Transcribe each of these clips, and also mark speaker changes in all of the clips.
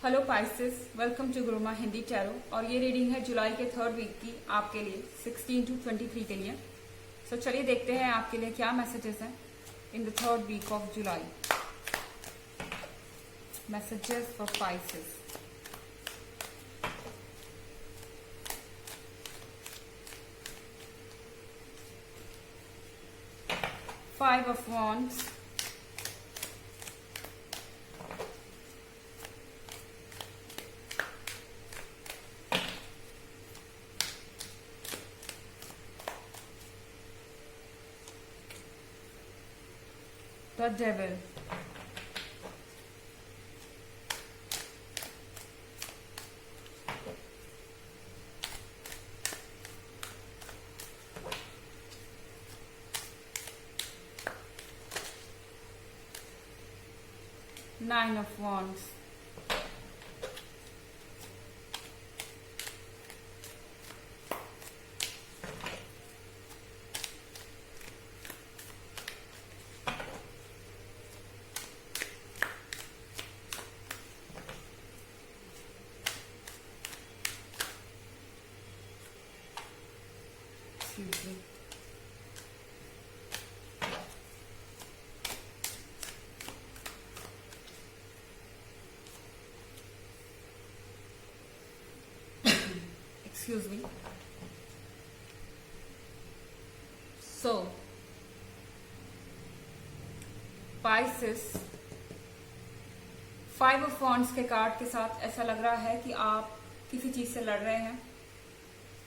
Speaker 1: Hello Pisces, welcome to Gurumaa Hindi tarot. और ये reading है जुलाई के 3rd वीक की आपके लिए 16 to 23 के लिए। सो चलिए देखते हैं आपके लिए क्या मैसेजेस हैं in the 3rd week of July. Messages for Pisces. Five of Wands, the Devil, Nine of Wands, excuse me, excuse me. So Pisces, 5 of wands के कार्ड के साथ ऐसा लग रहा है कि आप किसी चीज से लड़ रहे हैं।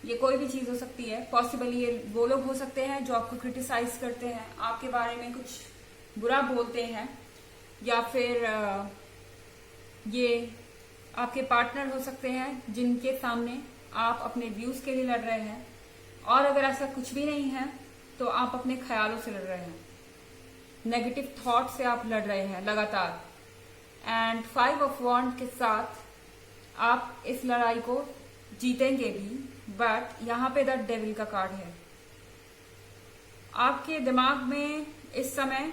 Speaker 1: ये कोई भी चीज हो सकती है। पॉसिबली ये वो लोग हो सकते हैं जो आपको क्रिटिसाइज करते हैं, आपके बारे में कुछ बुरा बोलते हैं, या फिर ये आपके पार्टनर हो सकते हैं जिनके सामने आप अपने व्यूज के लिए लड़ रहे हैं। और अगर ऐसा कुछ भी नहीं है तो आप अपने ख्यालों से लड़ रहे हैं, नेगेटिव थॉट से आप लड़ रहे हैं लगातार। एंड 5 ऑफ वॉन्ड के साथ आप इस लड़ाई को जीतेंगे भी, बट यहाँ पे द डेविल का कार्ड है। आपके दिमाग में इस समय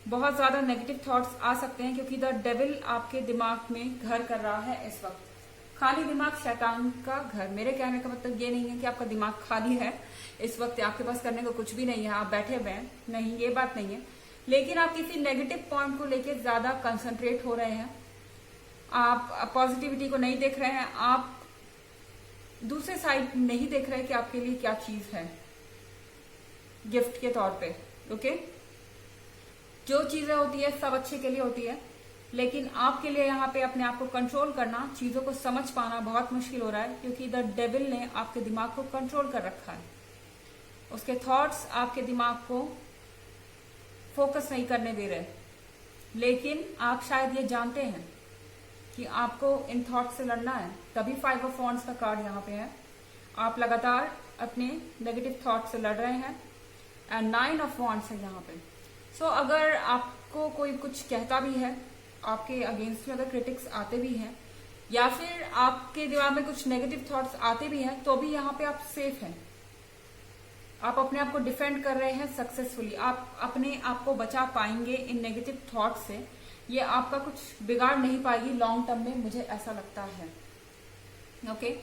Speaker 1: बहुत ज्यादा नेगेटिव थॉट्स आ सकते हैं क्योंकि द डेविल आपके दिमाग में घर कर रहा है इस वक्त। खाली दिमाग शैतान का घर। मेरे कहने का मतलब ये नहीं है कि आपका दिमाग खाली है इस वक्त, आपके पास करने को कुछ भी नहीं है, आप बैठे हुए हैं, नहीं, ये बात नहीं है। लेकिन आप किसी नेगेटिव पॉइंट को लेकर ज्यादा कंसंट्रेट हो रहे हैं, आप पॉजिटिविटी को नहीं देख रहे हैं, आप दूसरे साइड नहीं देख रहे कि आपके लिए क्या चीज है गिफ्ट के तौर पे। ओके, जो चीजें होती है सब अच्छे के लिए होती है, लेकिन आपके लिए यहाँ पे अपने आप को कंट्रोल करना, चीजों को समझ पाना बहुत मुश्किल हो रहा है क्योंकि द डेविल ने आपके दिमाग को कंट्रोल कर रखा है। उसके थॉट्स आपके दिमाग को फोकस नहीं करने दे रहे। लेकिन आप शायद ये जानते हैं कि आपको इन थॉट से लड़ना है, तभी 5 ऑफ वॉन्ड्स का कार्ड यहाँ पे है। आप लगातार अपने नेगेटिव थॉट से लड़ रहे हैं एंड 9 ऑफ वॉन्ड्स है यहाँ पे। सो अगर आपको कोई कुछ कहता भी है, आपके अगेंस्ट में अगर क्रिटिक्स आते भी हैं, या फिर आपके दिमाग में कुछ नेगेटिव थॉट्स आते भी हैं, तो भी यहाँ पे आप सेफ हैं। आप अपने आप को डिफेंड कर रहे हैं सक्सेसफुली। आप अपने आप को बचा पाएंगे इन नेगेटिव थॉट से। ये आपका कुछ बिगाड़ नहीं पाएगी लॉन्ग टर्म में, मुझे ऐसा लगता है। ओके,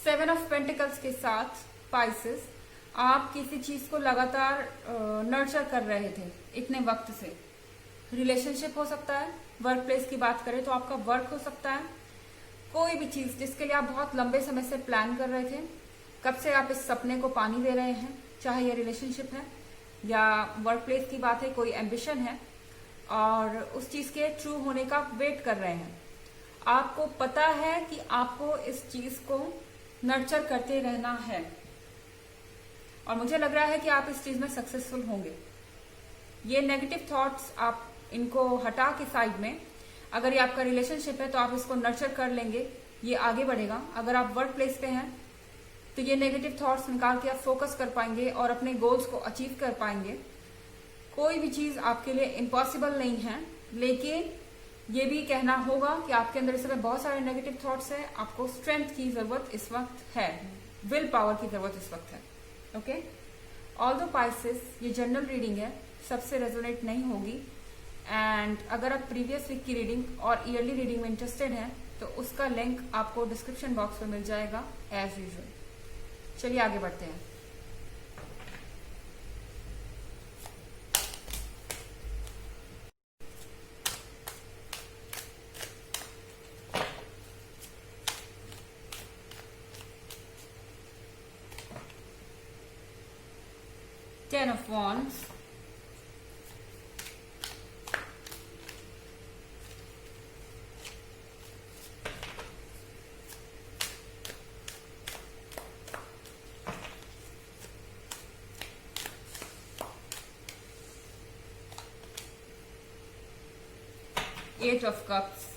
Speaker 1: 7 ऑफ पेंटिकल्स के साथ पाइसेस, आप किसी चीज को लगातार नर्चर कर रहे थे इतने वक्त से। रिलेशनशिप हो सकता है, वर्क प्लेस की बात करें तो आपका वर्क हो सकता है, कोई भी चीज जिसके लिए आप बहुत लंबे समय से प्लान कर रहे थे, कब से आप इस सपने को पानी दे रहे हैं, चाहे ये रिलेशनशिप है या वर्क प्लेस की बात है, कोई एम्बिशन है और उस चीज के ट्रू होने का वेट कर रहे हैं। आपको पता है कि आपको इस चीज को नर्चर करते रहना है और मुझे लग रहा है कि आप इस चीज में सक्सेसफुल होंगे। ये नेगेटिव थॉट्स आप इनको हटा के साइड में, अगर ये आपका रिलेशनशिप है तो आप इसको नर्चर कर लेंगे, ये आगे बढ़ेगा। अगर आप वर्क प्लेस पे हैं तो ये नेगेटिव थॉट्स निकाल के आप फोकस कर पाएंगे और अपने गोल्स को अचीव कर पाएंगे। कोई भी चीज आपके लिए इम्पॉसिबल नहीं है, लेकिन ये भी कहना होगा कि आपके अंदर इस समय बहुत सारे नेगेटिव थॉट्स है। आपको स्ट्रेंथ की जरूरत इस वक्त है, विल पावर की जरूरत इस वक्त है। ओके, ऑल्दो पाइसेस, ये जनरल रीडिंग है, सबसे रेजोनेट नहीं होगी। एंड अगर आप प्रीवियस वीक की रीडिंग और ईयरली रीडिंग में इंटरेस्टेड हैं तो उसका लिंक आपको डिस्क्रिप्शन बॉक्स में मिल जाएगा एज यूजुअल। चलिए आगे बढ़ते हैं। Ten of Wands, Eight of Cups,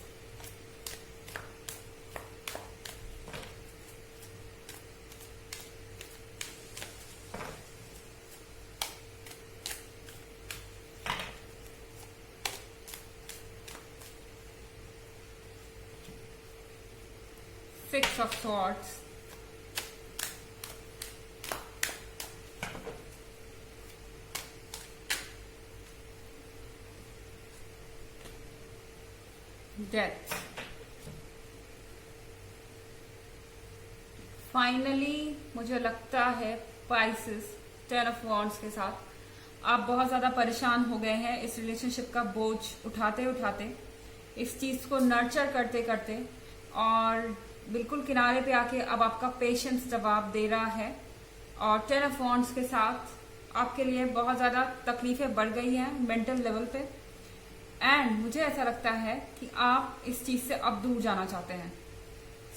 Speaker 1: Six of Swords, Death। Finally मुझे लगता है पाइसेस, टेन ऑफ वॉन्ड्स के साथ आप बहुत ज्यादा परेशान हो गए हैं इस रिलेशनशिप का बोझ उठाते उठाते, इस चीज को नर्चर करते करते, और बिल्कुल किनारे पे आके अब आपका पेशेंस जवाब दे रहा है। और टेन ऑफ वॉन्ड्स के साथ आपके लिए बहुत ज्यादा तकलीफें बढ़ गई हैं मेंटल लेवल पे, एंड मुझे ऐसा लगता है कि आप इस चीज से अब दूर जाना चाहते हैं।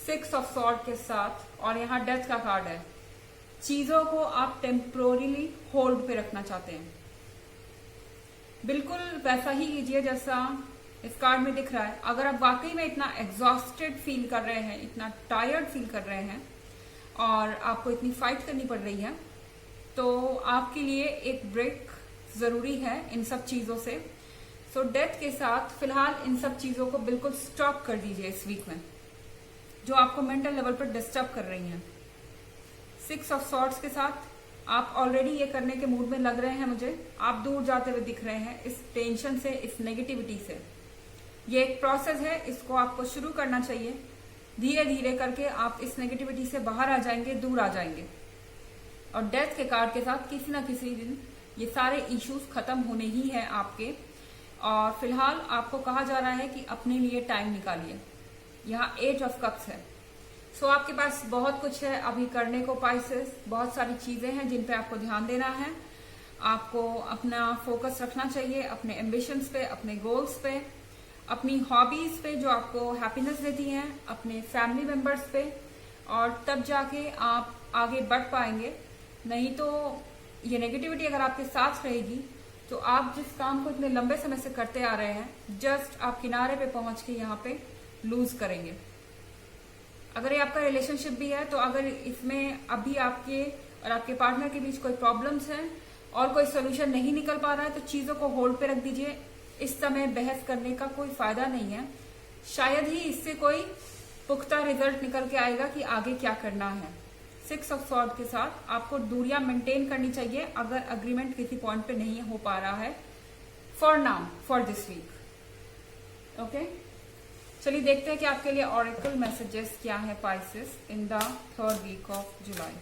Speaker 1: सिक्स ऑफ सॉर्ड के साथ और यहाँ डेथ का कार्ड है, चीजों को आप टेम्पोरली होल्ड पे रखना चाहते हैं। बिल्कुल वैसा ही कीजिए जैसा इस कार्ड में दिख रहा है। अगर आप वाकई में इतना एग्जॉस्टेड फील कर रहे हैं, इतना टायर्ड फील कर रहे हैं और आपको इतनी फाइट करनी पड़ रही है, तो आपके लिए एक ब्रेक जरूरी है इन सब चीजों से। सो डेथ के साथ फिलहाल इन सब चीजों को बिल्कुल स्टॉप कर दीजिए इस वीक में, जो आपको मेंटल लेवल पर डिस्टर्ब कर रही हैं। सिक्स ऑफ सॉर्ड्स के साथ आप ऑलरेडी ये करने के मूड में लग रहे हैं, मुझे आप दूर जाते हुए दिख रहे हैं इस टेंशन से, इस नेगेटिविटी से। ये एक प्रोसेस है, इसको आपको शुरू करना चाहिए। धीरे धीरे करके आप इस नेगेटिविटी से बाहर आ जाएंगे, दूर आ जाएंगे। और डेथ के कार्ड के साथ किसी ना किसी दिन ये सारे इश्यूज खत्म होने ही है आपके, और फिलहाल आपको कहा जा रहा है कि अपने लिए टाइम निकालिए। यहाँ एट ऑफ कप्स है। सो आपके पास बहुत कुछ है अभी करने को पाइसेस, बहुत सारी चीजें हैं जिन पे आपको ध्यान देना है। आपको अपना फोकस रखना चाहिए अपने एम्बिशंस पे, अपने गोल्स पे, अपनी हॉबीज पे जो आपको हैप्पीनेस देती हैं, अपने फैमिली मेंबर्स पे, और तब जाके आप आगे बढ़ पाएंगे। नहीं तो ये नेगेटिविटी अगर आपके साथ रहेगी तो आप जिस काम को इतने लंबे समय से करते आ रहे हैं, जस्ट आप किनारे पे पहुंच के यहाँ पे लूज करेंगे। अगर ये आपका रिलेशनशिप भी है तो अगर इसमें अभी आपके और आपके पार्टनर के बीच कोई प्रॉब्लम्स हैं और कोई सोल्यूशन नहीं निकल पा रहा है तो चीजों को होल्ड पे रख दीजिए। इस समय बहस करने का कोई फायदा नहीं है। शायद ही इससे कोई पुख्ता रिजल्ट निकल के आएगा कि आगे क्या करना है। सिक्स ऑफ सॉर्ड के साथ आपको दूरियां मेंटेन करनी चाहिए अगर अग्रीमेंट किसी पॉइंट पे नहीं हो पा रहा है for now, for this week. Okay, चलिए देखते हैं कि आपके लिए ऑरेकल मैसेजेस क्या है Pisces in the third week of July.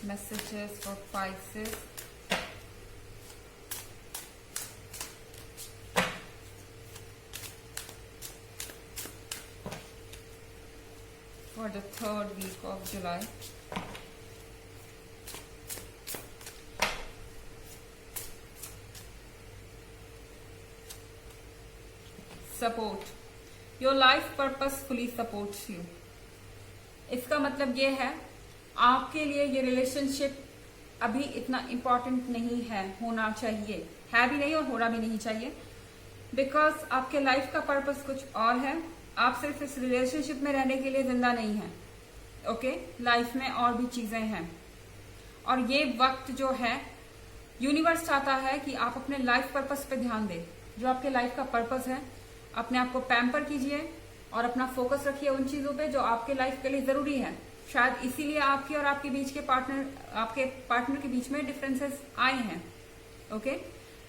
Speaker 1: Messages for Pisces for the third week of July. Support. Your life purposefully supports you. इसका मतलब ये है आपके लिए ये रिलेशनशिप अभी इतना इम्पोर्टेंट नहीं है, होना चाहिए, है भी नहीं और होना भी नहीं चाहिए, बिकॉज आपके लाइफ का पर्पस कुछ और है। आप सिर्फ इस रिलेशनशिप में रहने के लिए जिंदा नहीं है। ओके, लाइफ में और भी चीजें हैं, और ये वक्त जो है यूनिवर्स चाहता है कि आप अपने लाइफ पर्पस पे ध्यान दें। जो आपके लाइफ का पर्पस है, अपने आप को पैम्पर कीजिए और अपना फोकस रखिए उन चीजों पे जो आपके लाइफ के लिए जरूरी है। शायद इसीलिए आपके और आपके बीच के आपके पार्टनर के बीच में डिफरेंसेस आए हैं। ओके,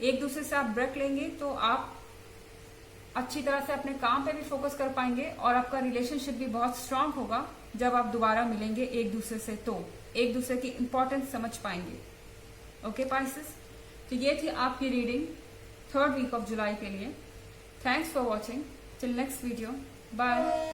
Speaker 1: एक दूसरे से आप ब्रेक लेंगे तो आप अच्छी तरह से अपने काम पे भी फोकस कर पाएंगे और आपका रिलेशनशिप भी बहुत स्ट्रांग होगा। जब आप दोबारा मिलेंगे एक दूसरे से तो एक दूसरे की इंपॉर्टेंस समझ पाएंगे। ओके पाइसेस, तो ये थी आपकी reading 3rd week of July के लिए। Thanks for watching, till next video, bye.